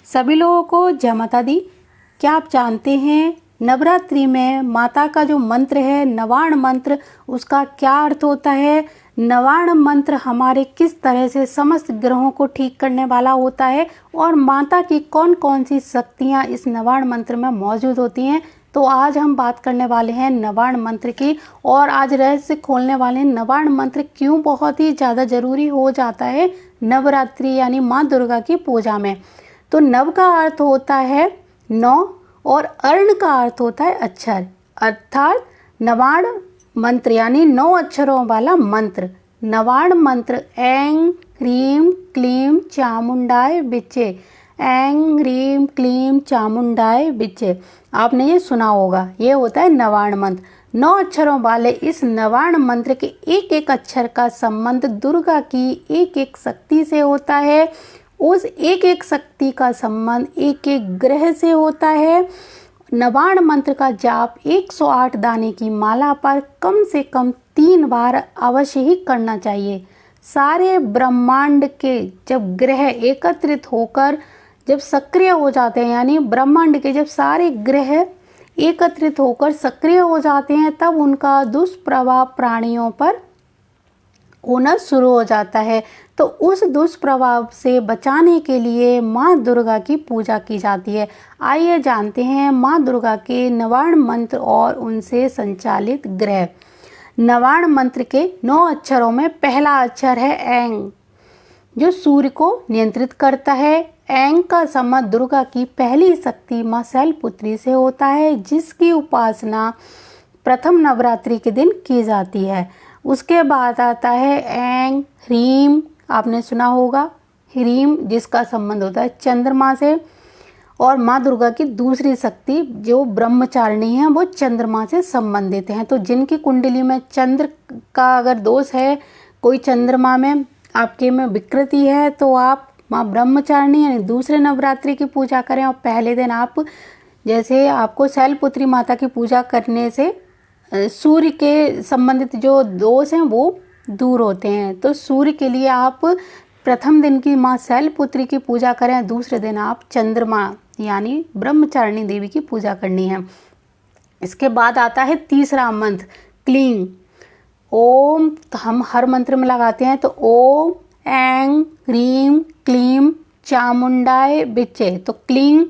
सभी लोगों को जय माता दी। क्या आप जानते हैं नवरात्रि में माता का जो मंत्र है नवाण मंत्र, उसका क्या अर्थ होता है? नवाण मंत्र हमारे किस तरह से समस्त ग्रहों को ठीक करने वाला होता है और माता की कौन कौन सी शक्तियाँ इस नवाण मंत्र में मौजूद होती हैं। तो आज हम बात करने वाले हैं नवाण मंत्र की, और आज रहस्य खोलने वाले हैं नवाण मंत्र क्यों बहुत ही ज़्यादा ज़रूरी हो जाता है नवरात्रि यानी माँ दुर्गा की पूजा में। तो नव का अर्थ होता है 9 और अर्ण का अर्थ होता है अक्षर, अर्थात नवाण मंत्र यानी 9 अक्षरों वाला मंत्र। नवाण मंत्र ऐं ह्रीं क्लीं चामुंडाय विचे, ऐं ह्रीं क्लीं चामुंडाय विचे, आपने ये सुना होगा। ये होता है नवाण मंत्र। 9 अक्षरों वाले इस नवाण मंत्र के एक एक अक्षर का संबंध दुर्गा की एक एक शक्ति से होता है। उस एक एक शक्ति का संबंध एक एक ग्रह से होता है। नवाण मंत्र का जाप 108 दाने की माला पर कम से कम 3 बार अवश्य ही करना चाहिए। सारे ब्रह्मांड के जब ग्रह एकत्रित होकर जब सक्रिय हो जाते हैं, यानी ब्रह्मांड के जब सारे ग्रह एकत्रित होकर सक्रिय हो जाते हैं, तब उनका दुष्प्रभाव प्राणियों पर होना शुरू हो जाता है। तो उस दुष्प्रभाव से बचाने के लिए माँ दुर्गा की पूजा की जाती है। आइए जानते हैं माँ दुर्गा के नवाण मंत्र और उनसे संचालित ग्रह। नवाण मंत्र के 9 अक्षरों में पहला अक्षर है ऐं, जो सूर्य को नियंत्रित करता है। ऐं का संबंध दुर्गा की पहली शक्ति माँ शैलपुत्री से होता है, जिसकी उपासना प्रथम नवरात्रि के दिन की जाती है। उसके बाद आता है ऐं ह्रीं, आपने सुना होगा, ह्रीं जिसका संबंध होता है चंद्रमा से, और माँ दुर्गा की दूसरी शक्ति जो ब्रह्मचारिणी है वो चंद्रमा से संबंधित हैं। तो जिनकी कुंडली में चंद्र का अगर दोष है, कोई चंद्रमा में आपके में विकृति है, तो आप माँ ब्रह्मचारिणी यानी दूसरे नवरात्रि की पूजा करें। और पहले दिन आप, जैसे आपको शैलपुत्री माता की पूजा करने से सूर्य के संबंधित जो दोष हैं वो दूर होते हैं। तो सूर्य के लिए आप प्रथम दिन की माँ शैलपुत्री की पूजा करें, दूसरे दिन आप चंद्रमा यानी ब्रह्मचारिणी देवी की पूजा करनी है। इसके बाद आता है तीसरा मंत्र क्लीं। ओम, तो हम हर मंत्र में लगाते हैं, तो ओम ऐं ह्रीं क्लीं चामुंडाय विचे, तो क्लीं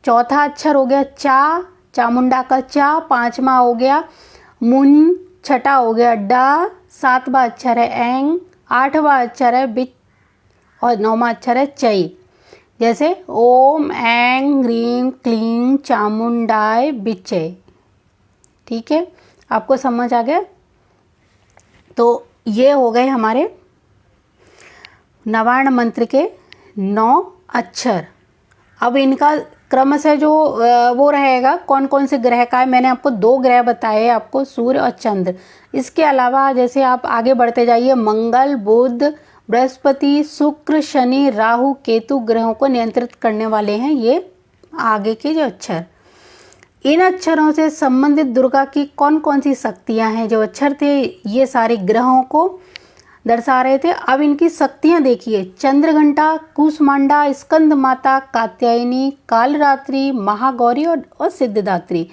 चौथा अक्षर हो गया, चा चामुंडा का चा पांचवा हो गया, मुन छठा हो गया, डा सातवां अक्षर है, ऐं आठवां अक्षर है, बिच और 9वां अक्षर है चई। जैसे ओम ऐं ह्रीं क्लीं चामुंडाय विचे। ठीक है, आपको समझ आ गया? तो ये हो गए हमारे नवाण मंत्र के 9 अक्षर। अब इनका क्रमशः जो वो रहेगा कौन कौन से ग्रह का है। मैंने आपको 2 ग्रह बताए, आपको सूर्य और चंद्र। इसके अलावा जैसे आप आगे बढ़ते जाइए, मंगल बुध बृहस्पति शुक्र शनि राहु केतु ग्रहों को नियंत्रित करने वाले हैं ये आगे के जो अक्षर। इन अक्षरों से संबंधित दुर्गा की कौन कौन सी शक्तियां हैं। जो अक्षर थे ये सारे ग्रहों को दर्शा रहे थे। अब इनकी शक्तियां देखिए, चंद्रघंटा, कूष्मांडा, स्कंद माता, कात्यायनी, कालरात्रि, महागौरी और सिद्धिदात्री।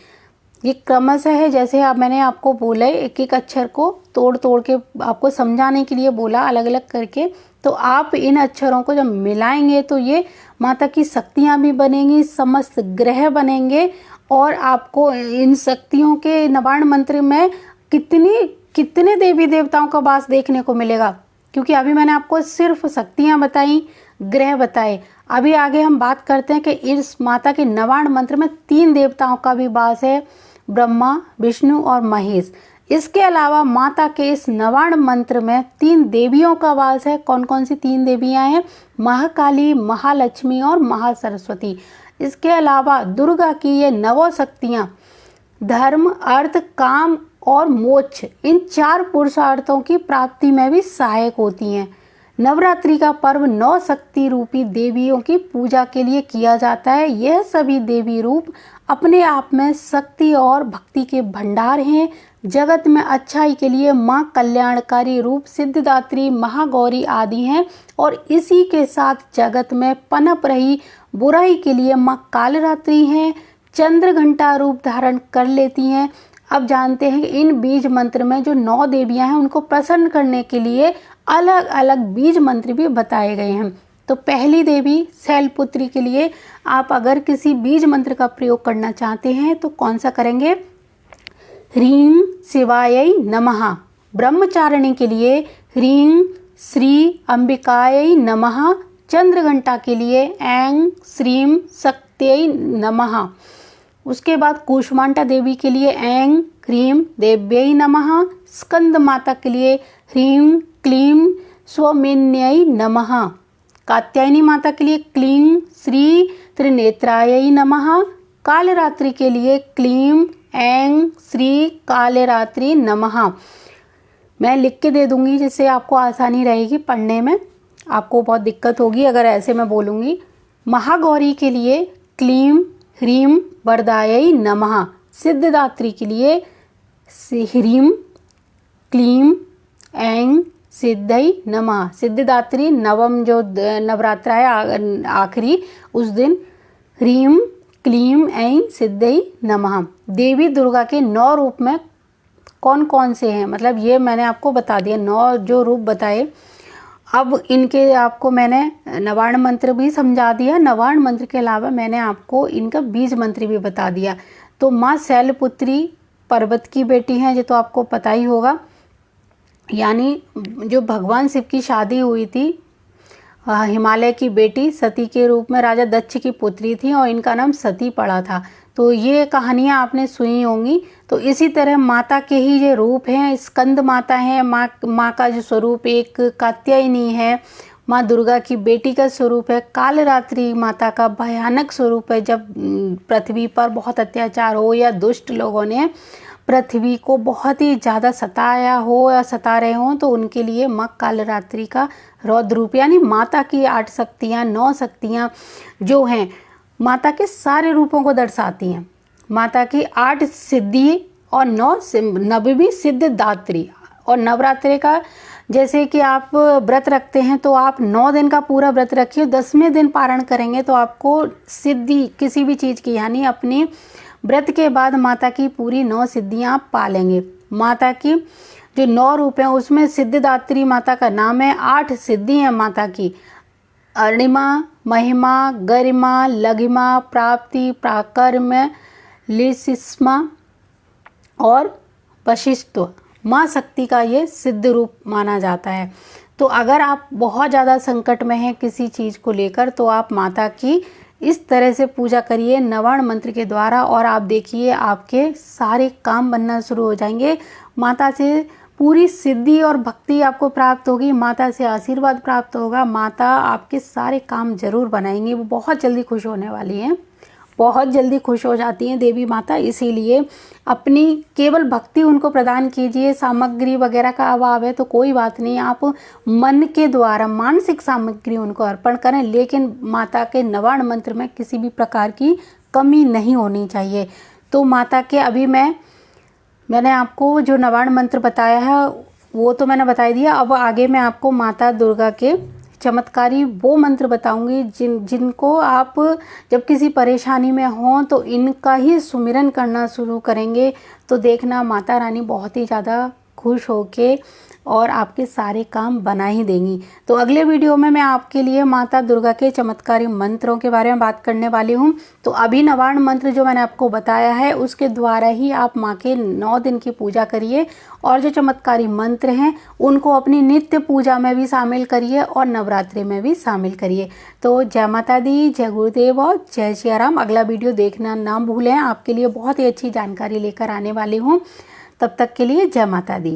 ये क्रमशः है, जैसे अब मैंने आपको बोला एक एक अक्षर को तोड़ तोड़ के आपको समझाने के लिए बोला अलग अलग करके। तो आप इन अक्षरों को जब मिलाएंगे तो ये माता की शक्तियां भी बनेंगी, समस्त ग्रह बनेंगे, और आपको इन शक्तियों के नवाण मंत्र में कितने देवी देवताओं का वास देखने को मिलेगा। क्योंकि अभी मैंने आपको सिर्फ शक्तियां बताई, ग्रह बताए। अभी आगे हम बात करते हैं कि इस माता के नवाण मंत्र में 3 देवताओं का भी वास है, ब्रह्मा विष्णु और महेश। इसके अलावा माता के इस नवाण मंत्र में 3 देवियों का वास है। कौन कौन सी 3 देवियां हैं? महाकाली, महालक्ष्मी और महासरस्वती। इसके अलावा दुर्गा की ये 9 शक्तियां धर्म अर्थ काम और मोक्ष, इन 4 पुरुषार्थों की प्राप्ति में भी सहायक होती हैं। नवरात्रि का पर्व 9 शक्ति रूपी देवियों की पूजा के लिए किया जाता है। यह सभी देवी रूप अपने आप में शक्ति और भक्ति के भंडार हैं। जगत में अच्छाई के लिए माँ कल्याणकारी रूप सिद्धिदात्री महागौरी आदि हैं और इसी के साथ जगत में पनप रही बुराई के लिए माँ कालरात्रि हैं, चंद्र घंटा रूप धारण कर लेती हैं। अब जानते हैं कि इन बीज मंत्र में जो 9 देवियां हैं उनको प्रसन्न करने के लिए अलग अलग बीज मंत्र भी बताए गए हैं। तो पहली देवी शैलपुत्री के लिए आप अगर किसी बीज मंत्र का प्रयोग करना चाहते हैं तो कौन सा करेंगे? ह्रीं शिवायै नमः। ब्रह्मचारिणी के लिए ह्रीं श्री अंबिकायै नमः। चंद्रघंटा के लिए ऐं श्रीं शक्त्यै नमः। उसके बाद कूष्मांडा देवी के लिए ऐं ह्रीं देव्यै नमः। स्कंद माता के लिए ह्रीं क्लीं स्वमिन्यै नमः। कात्यायनी माता के लिए क्लीं श्री त्रिनेत्रायै नमः। कालरात्रि के लिए क्लीं ऐं श्री कालरात्रि नमः। मैं लिख के दे दूंगी जिससे आपको आसानी रहेगी पढ़ने में, आपको बहुत दिक्कत होगी अगर ऐसे मैं बोलूँगी। महागौरी के लिए क्लीं ह्रीं वरदायै नमः। सिद्धिदात्री के लिए ह्रीं क्लीं ऐं सिद्धै नमः। सिद्धिदात्री नवम जो नवरात्र है आखिरी उस दिन ह्रीं क्लीं ऐं सिद्धै नमः। देवी दुर्गा के 9 रूप में कौन कौन से हैं, मतलब ये मैंने आपको बता दिया 9 जो रूप बताए। अब इनके आपको मैंने नवार्ण मंत्र भी समझा दिया। नवार्ण मंत्र के अलावा मैंने आपको इनका बीज मंत्र भी बता दिया। तो माँ शैलपुत्री पर्वत की बेटी हैं, ये तो आपको पता ही होगा। यानी जो भगवान शिव की शादी हुई थी हिमालय की बेटी सती के रूप में राजा दक्ष की पुत्री थी और इनका नाम सती पड़ा था। तो ये कहानियाँ आपने सुनी होंगी। तो इसी तरह माता के ही ये रूप हैं। स्कंद माता है, माँ का जो स्वरूप एक कात्यायनी है, माँ दुर्गा की बेटी का स्वरूप है। कालरात्रि माता का भयानक स्वरूप है, जब पृथ्वी पर बहुत अत्याचार हो या दुष्ट लोगों ने पृथ्वी को बहुत ही ज़्यादा सताया हो या सता रहे हों तो उनके लिए माँ कालरात्रि का रौद्र रूप, यानी माता की 8 शक्तियाँ 9 शक्तियाँ जो हैं माता के सारे रूपों को दर्शाती हैं। माता की 8 सिद्धि और 9वीं सिद्धिदात्री। और नवरात्रि का जैसे कि आप व्रत रखते हैं तो आप 9 दिन का पूरा व्रत रखिए, 10वें दिन पारण करेंगे तो आपको सिद्धि किसी भी चीज़ की, यानी अपनी व्रत के बाद माता की पूरी 9 सिद्धियाँ आप पालेंगे। माता की जो 9 रूप हैं उसमें सिद्धिदात्री माता का नाम है। 8 सिद्धि हैं माता की: अणिमा, महिमा, गरिमा, लघिमा, प्राप्ति, प्राकर्म, लिसिस्मा और वशिष्ठ। माँ शक्ति का ये सिद्ध रूप माना जाता है। तो अगर आप बहुत ज़्यादा संकट में हैं किसी चीज़ को लेकर तो आप माता की इस तरह से पूजा करिए नवार्ण मंत्र के द्वारा और आप देखिए आपके सारे काम बनना शुरू हो जाएंगे। माता से पूरी सिद्धि और भक्ति आपको प्राप्त होगी, माता से आशीर्वाद प्राप्त होगा। माता आपके सारे काम जरूर बनाएंगी, वो बहुत जल्दी खुश होने वाली हैं, बहुत जल्दी खुश हो जाती हैं देवी माता। इसीलिए अपनी केवल भक्ति उनको प्रदान कीजिए। सामग्री वगैरह का अभाव है तो कोई बात नहीं, आप मन के द्वारा मानसिक सामग्री उनको अर्पण करें, लेकिन माता के नवार्ण मंत्र में किसी भी प्रकार की कमी नहीं होनी चाहिए। तो माता के अभी मैंने आपको जो नवार्ण मंत्र बताया है वो तो मैंने बता दिया। अब आगे मैं आपको माता दुर्गा के चमत्कारी वो मंत्र बताऊंगी जिनको आप जब किसी परेशानी में हों तो इनका ही सुमिरन करना शुरू करेंगे तो देखना माता रानी बहुत ही ज़्यादा खुश होके और आपके सारे काम बना ही देंगी। तो अगले वीडियो में मैं आपके लिए माता दुर्गा के चमत्कारी मंत्रों के बारे में बात करने वाली हूँ। तो अभी नवार्ण मंत्र जो मैंने आपको बताया है उसके द्वारा ही आप माँ के 9 दिन की पूजा करिए और जो चमत्कारी मंत्र हैं उनको अपनी नित्य पूजा में भी शामिल करिए और नवरात्रि में भी शामिल करिए। तो जय माता दी, जय गुरुदेव और जय सिया राम। अगला वीडियो देखना ना भूलें, आपके लिए बहुत ही अच्छी जानकारी लेकर आने वाली हूँ। तब तक के लिए जय माता दी।